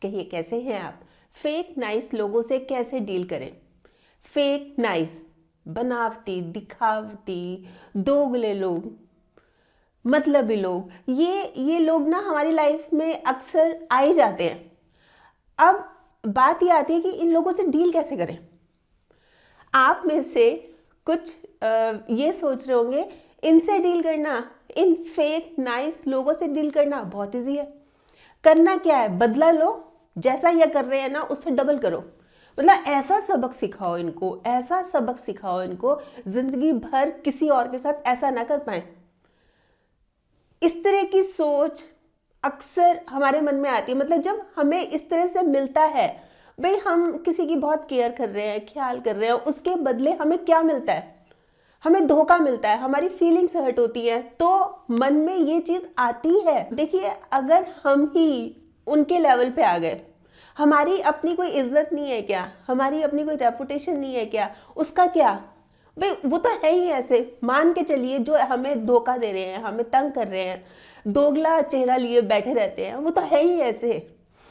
कहिए कैसे हैं आप। फेक नाइस लोगों से कैसे डील करें। फेक नाइस, बनावटी, दिखावटी, दोगले लोग, मतलबी लोग, ये लोग ना हमारी लाइफ में अक्सर आ ही जाते हैं। अब बात ये आती है कि इन लोगों से डील कैसे करें। आप में से कुछ ये सोच रहे होंगे इनसे डील करना, इन फेक नाइस लोगों से डील करना बहुत ईजी है। करना क्या है, बदला लो, जैसा ये कर रहे हैं ना उससे डबल करो। मतलब ऐसा सबक सिखाओ इनको, ऐसा सबक सिखाओ इनको, जिंदगी भर किसी और के साथ ऐसा ना कर पाए। इस तरह की सोच अक्सर हमारे मन में आती है। मतलब जब हमें इस तरह से मिलता है, भाई हम किसी की बहुत केयर कर रहे हैं, ख्याल कर रहे हैं, उसके बदले हमें क्या मिलता है, हमें धोखा मिलता है, हमारी फीलिंग्स हर्ट होती है, तो मन में ये चीज आती है। देखिए, अगर हम ही उनके लेवल पे आ गए, हमारी अपनी कोई इज्जत नहीं है क्या, हमारी अपनी कोई रेपुटेशन नहीं है क्या, उसका क्या। भाई वो तो है ही ऐसे, मान के चलिए जो हमें धोखा दे रहे हैं, हमें तंग कर रहे हैं, दोगला चेहरा लिए बैठे रहते हैं, वो तो है ही ऐसे।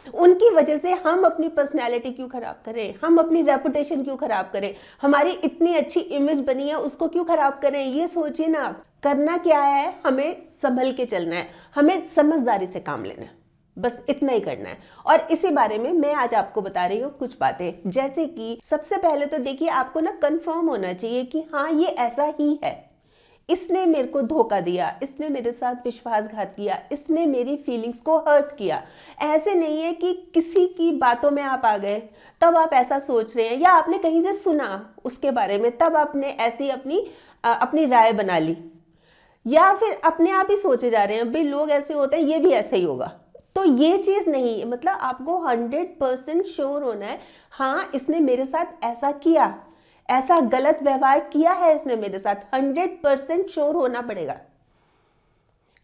उनकी वजह से हम अपनी पर्सनैलिटी क्यों खराब करें, हम अपनी रेपुटेशन क्यों खराब करें, हमारी इतनी अच्छी इमेज बनी है उसको क्यों खराब करें। ये सोचिए ना आप। करना क्या है, हमें संभल के चलना है, हमें समझदारी से काम लेना है, बस इतना ही करना है। और इसी बारे में मैं आज आपको बता रही हूँ कुछ बातें। जैसे कि सबसे पहले तो देखिए, आपको ना कंफर्म होना चाहिए कि हाँ ये ऐसा ही है, इसने मेरे को धोखा दिया, इसने मेरे साथ विश्वासघात किया, इसने मेरी फीलिंग्स को हर्ट किया। ऐसे नहीं है कि किसी की बातों में आप आ गए तब आप ऐसा सोच रहे हैं, या आपने कहीं से सुना उसके बारे में तब आपने ऐसी अपनी राय बना ली, या फिर अपने आप ही सोचे जा रहे हैं भाई लोग ऐसे होते हैं, ये भी ऐसा ही होगा। तो ये चीज नहीं, मतलब आपको 100% श्योर होना है, हाँ इसने मेरे साथ ऐसा किया, ऐसा गलत व्यवहार किया है इसने मेरे साथ, 100% श्योर होना पड़ेगा।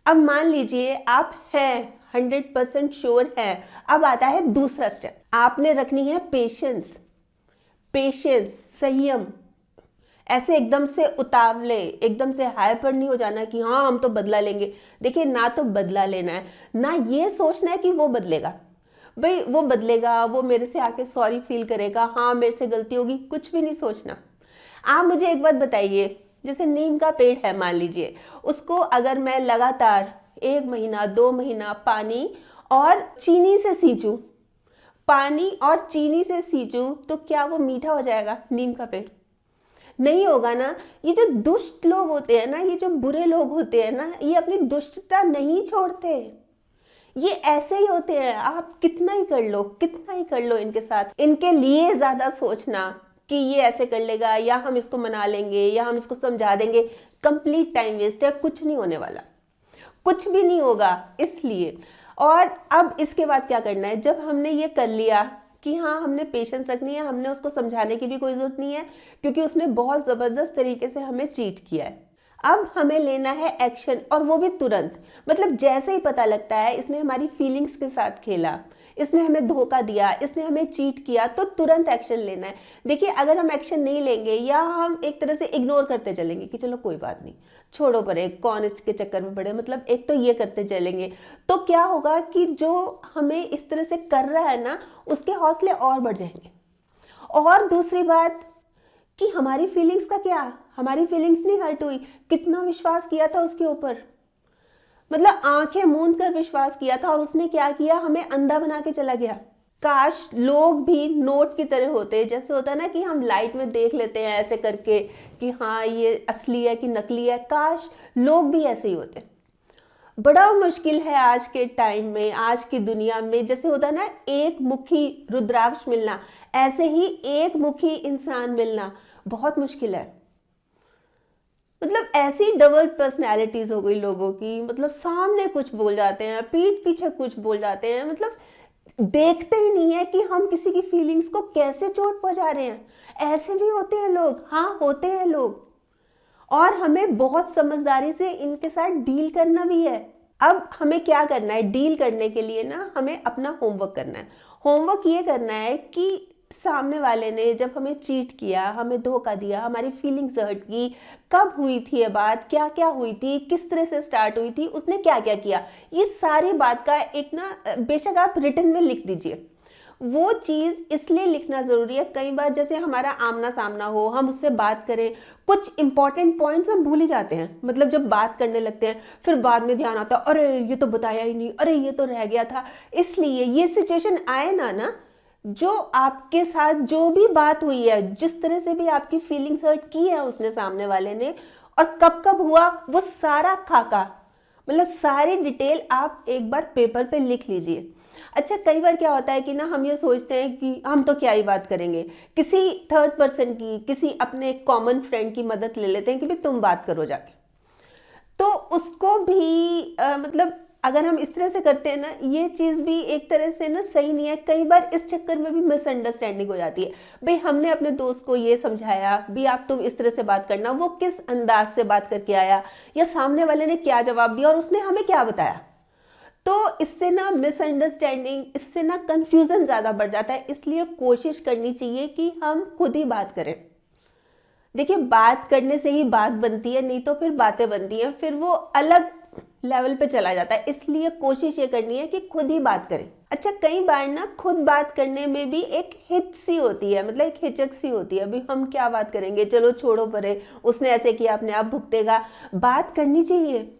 अब मान लीजिए आप हैं 100% श्योर है, अब आता है दूसरा स्टेप। आपने रखनी है पेशेंस, संयम। ऐसे एकदम से उतावले, एकदम से हाइपर नहीं हो जाना कि हाँ हम तो बदला लेंगे। देखिए, ना तो बदला लेना है, ना ये सोचना है कि वो बदलेगा। भाई वो बदलेगा, वो मेरे से आके सॉरी फील करेगा, हाँ मेरे से गलती होगी, कुछ भी नहीं सोचना। आप मुझे एक बात बताइए, जैसे नीम का पेड़ है मान लीजिए, उसको अगर मैं लगातार 1 महीना 2 महीना पानी और चीनी से सींचूं, पानी और चीनी से सींचूं, तो क्या वो मीठा हो जाएगा नीम का पेड़? नहीं होगा ना। ये जो दुष्ट लोग होते हैं ना, ये जो बुरे लोग होते हैं ना, ये अपनी दुष्टता नहीं छोड़ते, ये ऐसे ही होते हैं। आप कितना ही कर लो इनके साथ, इनके लिए ज्यादा सोचना कि ये ऐसे कर लेगा, या हम इसको मना लेंगे, या हम इसको समझा देंगे, कंप्लीट टाइम वेस्ट है, कुछ नहीं होने वाला, कुछ भी नहीं होगा। इसलिए, और अब इसके बाद क्या करना है, जब हमने ये कर लिया कि हाँ हमने पेशेंस रखनी है, हमने उसको समझाने की भी कोई जरूरत नहीं है क्योंकि उसने बहुत जबरदस्त तरीके से हमें चीट किया है। अब हमें लेना है एक्शन, और वो भी तुरंत। मतलब जैसे ही पता लगता है इसने हमारी फीलिंग्स के साथ खेला, इसने हमें धोखा दिया, इसने हमें चीट किया, तो तुरंत एक्शन लेना है। देखिए, अगर हम एक्शन नहीं लेंगे या हम एक तरह से इग्नोर करते चलेंगे कि चलो कोई बात नहीं, छोड़ो परे, कौन इसके चक्कर में पड़े, मतलब एक तो ये करते चलेंगे, तो क्या होगा कि जो हमें इस तरह से कर रहा है ना, उसके हौसले और बढ़ जाएंगे। और दूसरी बात कि हमारी फीलिंग्स का क्या, हमारी फीलिंग्स नहीं हर्ट हुई, कितना विश्वास किया था उसके ऊपर, मतलब आंखें मूंद कर विश्वास किया था, और उसने क्या किया, हमें अंधा बना के चला गया। काश लोग भी नोट की तरह होते, जैसे होता है ना कि हम लाइट में देख लेते हैं ऐसे करके कि हाँ ये असली है कि नकली है, काश लोग भी ऐसे ही होते। बड़ा मुश्किल है आज के टाइम में, आज की दुनिया में, जैसे होता है ना एक मुखी रुद्राक्ष मिलना, ऐसे ही एक मुखी इंसान मिलना बहुत मुश्किल है। मतलब ऐसी डबल पर्सनैलिटीज हो गई लोगों की, मतलब सामने कुछ बोल जाते हैं, पीठ पीछे कुछ बोल जाते हैं, मतलब देखते ही नहीं है कि हम किसी की फीलिंग्स को कैसे चोट पहुंचा रहे हैं। ऐसे भी होते हैं लोग, हाँ होते हैं लोग, और हमें बहुत समझदारी से इनके साथ डील करना भी है। अब हमें क्या करना है, डील करने के लिए ना हमें अपना होमवर्क करना है। होमवर्क ये करना है कि सामने वाले ने जब हमें चीट किया, हमें धोखा दिया, हमारी फीलिंग्स हर्ट की, कब हुई थी ये बात, क्या क्या हुई थी, किस तरह से स्टार्ट हुई थी, उसने क्या क्या किया, ये सारी बात का एक ना बेशक आप रिटन में लिख दीजिए। वो चीज़ इसलिए लिखना ज़रूरी है। कई बार जैसे हमारा आमना सामना हो, हम उससे बात करें, कुछ इंपॉर्टेंट पॉइंट्स हम भूल ही जाते हैं। मतलब जब बात करने लगते हैं फिर बाद में ध्यान आता है, अरे ये तो बताया ही नहीं, अरे ये तो रह गया था। इसलिए ये सिचुएशन आए ना, जो आपके साथ जो भी बात हुई है, जिस तरह से भी आपकी फीलिंग्स हर्ट की है उसने, सामने वाले ने, और कब कब हुआ, वो सारा खाका, मतलब सारी डिटेल आप एक बार पेपर पे लिख लीजिए। अच्छा, कई बार क्या होता है कि ना हम ये सोचते हैं कि हम तो क्या ही बात करेंगे, किसी थर्ड पर्सन की, किसी अपने कॉमन फ्रेंड की मदद ले लेते हैं कि भाई तुम बात करो जाके। तो उसको भी मतलब अगर हम इस तरह से करते हैं ना, ये चीज़ भी एक तरह से ना सही नहीं है। कई बार इस चक्कर में भी मिसअंडरस्टैंडिंग हो जाती है। भाई हमने अपने दोस्त को ये समझाया भी आप तुम इस तरह से बात करना, वो किस अंदाज से बात करके आया, या सामने वाले ने क्या जवाब दिया और उसने हमें क्या बताया। तो इससे ना मिसअंडरस्टैंडिंग, इससे ना कंफ्यूजन ज़्यादा बढ़ जाता है। इसलिए कोशिश करनी चाहिए कि हम खुद ही बात करें। देखिए, बात करने से ही बात बनती है, नहीं तो फिर बातें बनती हैं, फिर वो अलग लेवल पे चला जाता है। इसलिए कोशिश ये करनी है कि खुद ही बात करें। अच्छा, कई बार ना खुद बात करने में भी एक हिच सी होती है, मतलब एक हिचक सी होती है, अभी हम क्या बात करेंगे, चलो छोड़ो परे, उसने ऐसे किया, अपने आप भुगतेगा। बात करनी चाहिए,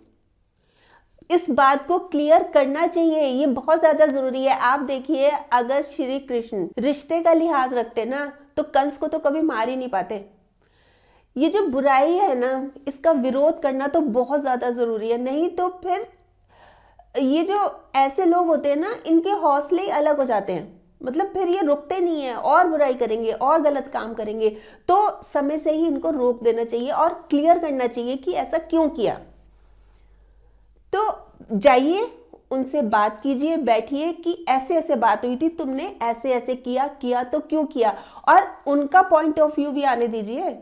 इस बात को क्लियर करना चाहिए, ये बहुत ज्यादा जरूरी है। आप देखिए, अगर श्री कृष्ण रिश्ते का लिहाज रखते ना, तो कंस को तो कभी मार ही नहीं पाते। ये जो बुराई है ना, इसका विरोध करना तो बहुत ज्यादा जरूरी है। नहीं तो फिर ये जो ऐसे लोग होते हैं ना, इनके हौसले ही अलग हो जाते हैं। मतलब फिर ये रुकते नहीं है, और बुराई करेंगे और गलत काम करेंगे। तो समय से ही इनको रोक देना चाहिए और क्लियर करना चाहिए कि ऐसा क्यों किया। तो जाइए, उनसे बात कीजिए, बैठिए कि ऐसे ऐसे बात हुई थी, तुमने ऐसे ऐसे किया तो क्यों किया, और उनका पॉइंट ऑफ व्यू भी आने दीजिए।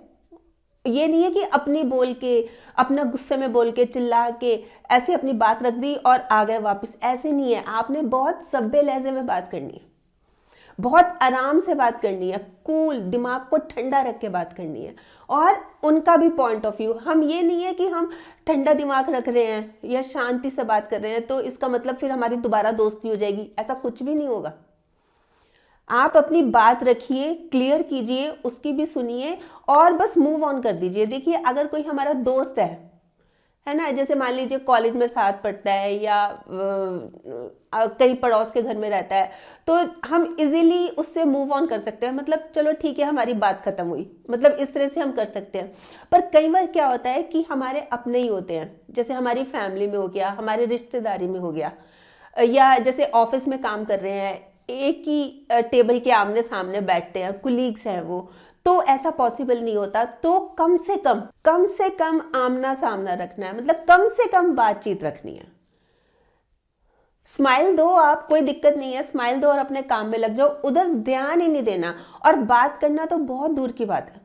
ये नहीं है कि अपनी बोल के, अपना गुस्से में बोल के, चिल्ला के ऐसे अपनी बात रख दी और आ गए वापस। ऐसे नहीं है, आपने बहुत सभ्य लहजे में बात करनी है, बहुत आराम से बात करनी है, कूल, दिमाग को ठंडा रख के बात करनी है। और उनका भी पॉइंट ऑफ व्यू, हम ये नहीं है कि हम ठंडा दिमाग रख रहे हैं या शांति से बात कर रहे हैं तो इसका मतलब फिर हमारी दोबारा दोस्ती हो जाएगी, ऐसा कुछ भी नहीं होगा। आप अपनी बात रखिए, क्लियर कीजिए, उसकी भी सुनिए और बस मूव ऑन कर दीजिए। देखिए, अगर कोई हमारा दोस्त है ना, जैसे मान लीजिए कॉलेज में साथ पढ़ता है या कहीं पड़ोस के घर में रहता है, तो हम इजीली उससे मूव ऑन कर सकते हैं। मतलब चलो ठीक है, हमारी बात खत्म हुई, मतलब इस तरह से हम कर सकते हैं। पर कई बार क्या होता है कि हमारे अपने ही होते हैं, जैसे हमारी फैमिली में हो गया, हमारे रिश्तेदारी में हो गया, या जैसे ऑफिस में काम कर रहे हैं, एक ही टेबल के आमने सामने बैठते हैं, कुलीग्स हैं वो, तो ऐसा पॉसिबल नहीं होता। तो कम से कम आमना सामना रखना है, मतलब कम से कम बातचीत रखनी है। स्माइल दो आप, कोई दिक्कत नहीं है, स्माइल दो और अपने काम में लग जाओ, उधर ध्यान ही नहीं देना। और बात करना तो बहुत दूर की बात है।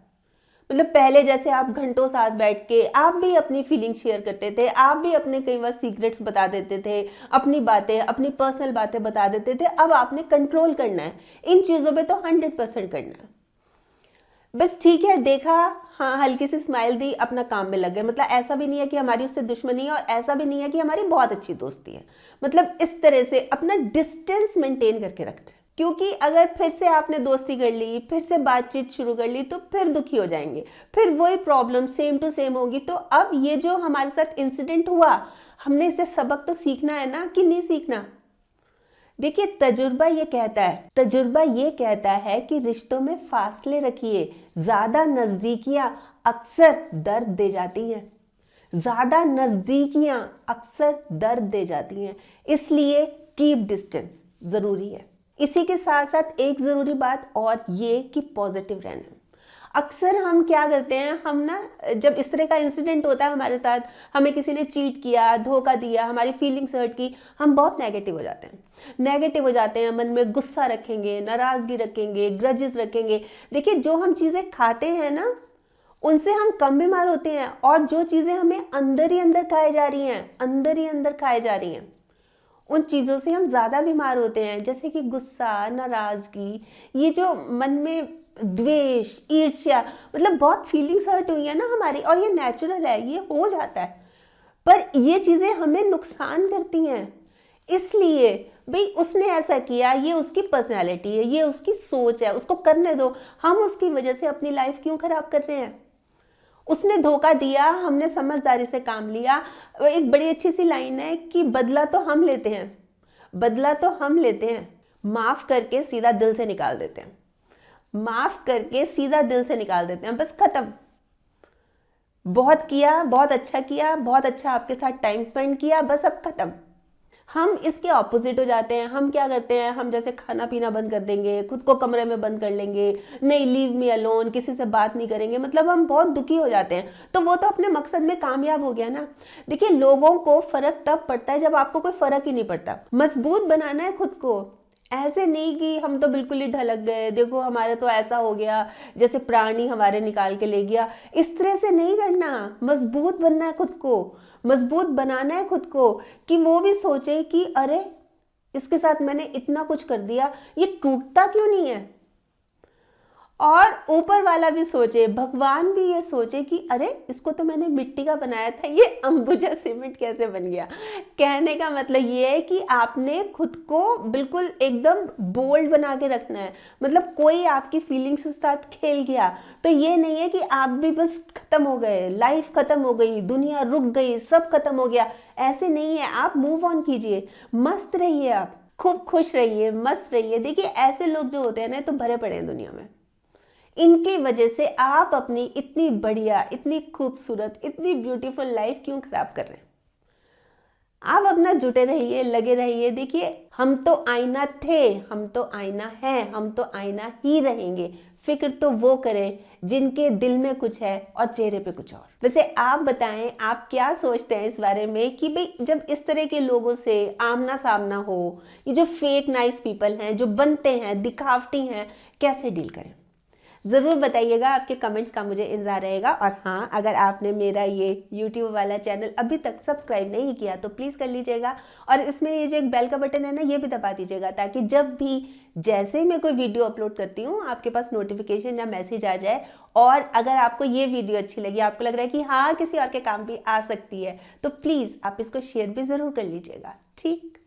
मतलब पहले जैसे आप घंटों साथ बैठ के आप भी अपनी फीलिंग शेयर करते थे, आप भी अपने कई बार सीक्रेट्स बता देते थे, अपनी बातें, अपनी पर्सनल बातें बता देते थे। अब आपने कंट्रोल करना है, इन चीज़ों पे तो 100% करना है। बस ठीक है, देखा, हाँ, हल्की सी स्माइल दी, अपना काम में लग गए। मतलब ऐसा भी नहीं है कि हमारी उससे दुश्मनी है और ऐसा भी नहीं है कि हमारी बहुत अच्छी दोस्ती है। मतलब इस तरह से अपना डिस्टेंस मेंटेन करके रखना है, क्योंकि अगर फिर से आपने दोस्ती कर ली, फिर से बातचीत शुरू कर ली, तो फिर दुखी हो जाएंगे, फिर वही प्रॉब्लम सेम टू सेम होगी। तो अब ये जो हमारे साथ इंसिडेंट हुआ, हमने इससे सबक तो सीखना है ना, कि नहीं सीखना। देखिए, तजुर्बा ये कहता है कि रिश्तों में फासले रखिए। ज्यादा नजदीकियां अक्सर दर्द दे जाती हैं, इसलिए कीप डिस्टेंस जरूरी है। इसी के साथ साथ एक जरूरी बात और ये कि पॉजिटिव रहना। अक्सर हम क्या करते हैं, हम ना जब इस तरह का इंसिडेंट होता है हमारे साथ, हमें किसी ने चीट किया, धोखा दिया, हमारी फीलिंग्स हर्ट की, हम बहुत नेगेटिव हो जाते हैं, मन में गुस्सा रखेंगे, नाराजगी रखेंगे, ग्रजेस रखेंगे। देखिए, जो हम चीज़ें खाते हैं ना, उनसे हम कम बीमार होते हैं, और जो चीज़ें हमें अंदर ही अंदर खाई जा रही हैं, उन चीज़ों से हम ज़्यादा बीमार होते हैं। जैसे कि गुस्सा, नाराजगी, ये जो मन में द्वेष, ईर्ष्या, मतलब बहुत फीलिंग्स हर्ट हुई है ना हमारी, और ये नेचुरल है, ये हो जाता है, पर ये चीज़ें हमें नुकसान करती हैं। इसलिए भाई उसने ऐसा किया, ये उसकी पर्सनैलिटी है, ये उसकी सोच है, उसको करने दो। हम उसकी वजह से अपनी लाइफ क्यों खराब कर रहे हैं? उसने धोखा दिया, हमने समझदारी से काम लिया। एक बड़ी अच्छी सी लाइन है कि बदला तो हम लेते हैं, बदला तो हम लेते हैं, माफ करके सीधा दिल से निकाल देते हैं, माफ करके सीधा दिल से निकाल देते हैं, बस खत्म। बहुत किया, बहुत अच्छा किया, बहुत अच्छा आपके साथ टाइम स्पेंड किया, बस अब खत्म। हम इसके ऑपोजिट हो जाते हैं। हम क्या करते हैं, हम जैसे खाना पीना बंद कर देंगे, खुद को कमरे में बंद कर लेंगे, नहीं लीव मी अलोन, किसी से बात नहीं करेंगे, मतलब हम बहुत दुखी हो जाते हैं। तो वो तो अपने मकसद में कामयाब हो गया ना। देखिए, लोगों को फर्क तब पड़ता है जब आपको कोई फर्क ही नहीं पड़ता। मजबूत बनाना है खुद को, ऐसे नहीं कि हम तो बिल्कुल ही ढलक गए, देखो हमारे तो ऐसा हो गया जैसे प्राणी हमारे निकाल के ले गया। इस तरह से नहीं करना, मजबूत बनना है खुद को, मजबूत बनाना है खुद को कि वो भी सोचे कि अरे इसके साथ मैंने इतना कुछ कर दिया, ये टूटता क्यों नहीं है। और ऊपर वाला भी सोचे, भगवान भी ये सोचे कि अरे इसको तो मैंने मिट्टी का बनाया था, ये अंबुजा सीमेंट कैसे बन गया। कहने का मतलब ये है कि आपने खुद को बिल्कुल एकदम बोल्ड बना के रखना है। मतलब कोई आपकी फीलिंग्स के साथ खेल गया तो ये नहीं है कि आप भी बस खत्म हो गए, लाइफ खत्म हो गई, दुनिया रुक गई, सब खत्म हो गया, ऐसे नहीं है। आप मूव ऑन कीजिए, मस्त रहिए, आप खूब खुश रहिए, मस्त रहिए। देखिए, ऐसे लोग जो होते हैं ना तो भरे पड़े हैं दुनिया में। इनकी वजह से आप अपनी इतनी बढ़िया, इतनी खूबसूरत, इतनी ब्यूटीफुल लाइफ क्यों खराब कर रहे हैं? आप अपना जुटे रहिए, लगे रहिए। देखिए, हम तो आईना थे, हम तो आईना है, हम तो आईना ही रहेंगे। फिक्र तो वो करें जिनके दिल में कुछ है और चेहरे पे कुछ और। वैसे आप बताएं, आप क्या सोचते हैं इस बारे में कि भाई जब इस तरह के लोगों से आमना सामना हो, ये जो फेक नाइस पीपल हैं, जो बनते हैं, दिखावटी हैं, कैसे डील करें? ज़रूर बताइएगा, आपके कमेंट्स का मुझे इंतज़ार रहेगा। और हाँ, अगर आपने मेरा ये YouTube वाला चैनल अभी तक सब्सक्राइब नहीं किया तो प्लीज़ कर लीजिएगा। और इसमें ये जो एक बेल का बटन है ना, ये भी दबा दीजिएगा ताकि जब भी जैसे ही मैं कोई वीडियो अपलोड करती हूँ आपके पास नोटिफिकेशन या मैसेज आ जाए। और अगर आपको ये वीडियो अच्छी लगी, आपको लग रहा है कि हाँ किसी और के काम भी आ सकती है, तो प्लीज़ आप इसको शेयर भी ज़रूर कर लीजिएगा। ठीक।